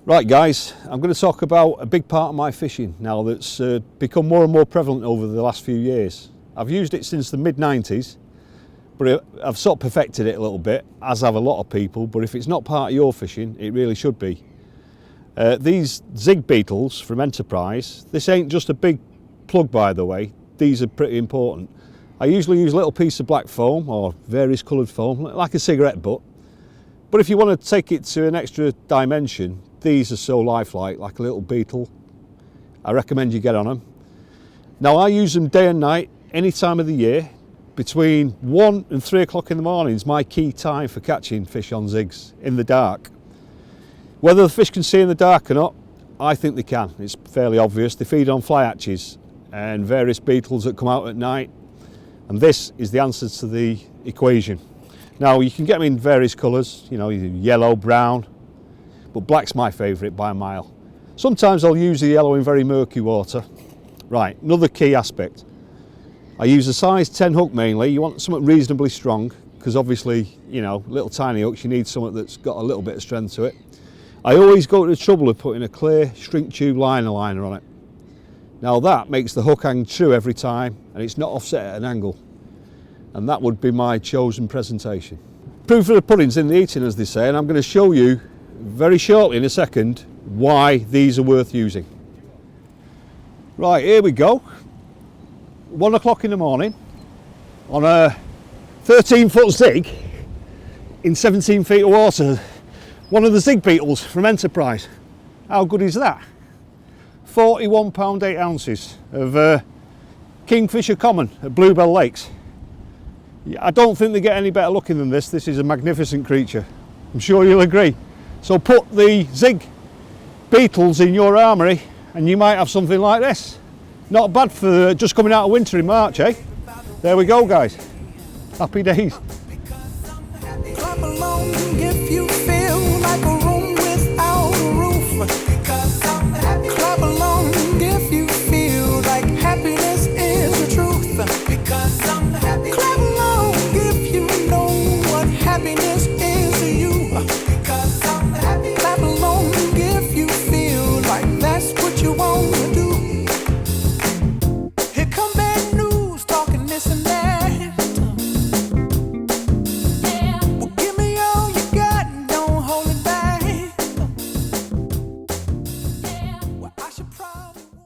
Right guys, I'm going to talk about a big part of my fishing now that's become more and more prevalent over the last few years. I've used it since the mid-90s, but I've sort of perfected it a little bit, as have a lot of people, but if it's not part of your fishing, it really should be. These Zig Beetles from Enterprise, this ain't just a big plug by the way, these are pretty important. I usually use a little piece of black foam or various coloured foam, like a cigarette butt. But if you want to take it to an extra dimension, these are so lifelike, like a little beetle. I recommend you get on them. Now I use them day and night, any time of the year. Between 1 and 3 o'clock in the morning is my key time for catching fish on zigs in the dark. Whether the fish can see in the dark or not, I think they can. It's fairly obvious. They feed on fly hatches and various beetles that come out at night. And this is the answer to the equation. Now you can get them in various colours, you know, yellow, brown, but black's my favourite by a mile. Sometimes I'll use the yellow in very murky water. Right, another key aspect. I use a size 10 hook mainly. You want something reasonably strong, because obviously, you know, little tiny hooks, you need something that's got a little bit of strength to it. I always go to the trouble of putting a clear shrink tube liner on it. Now that makes the hook hang true every time, and it's not offset at an angle. And that would be my chosen presentation. Proof of the pudding's in the eating, as they say, and I'm going to show you very shortly in a second why these are worth using. Right, here we go. 1 o'clock in the morning on a 13-foot zig in 17 feet of water. One of the Zig Beetles from Enterprise. How good is that? 41 pound 8 ounces of Kingfisher Common at Bluebell Lakes. I don't think they get any better looking than this. This is a magnificent creature. I'm sure you'll agree. So put the Zig Beetles in your armoury and you might have something like this. Not bad for just coming out of winter in March, eh? There we go guys. Happy days.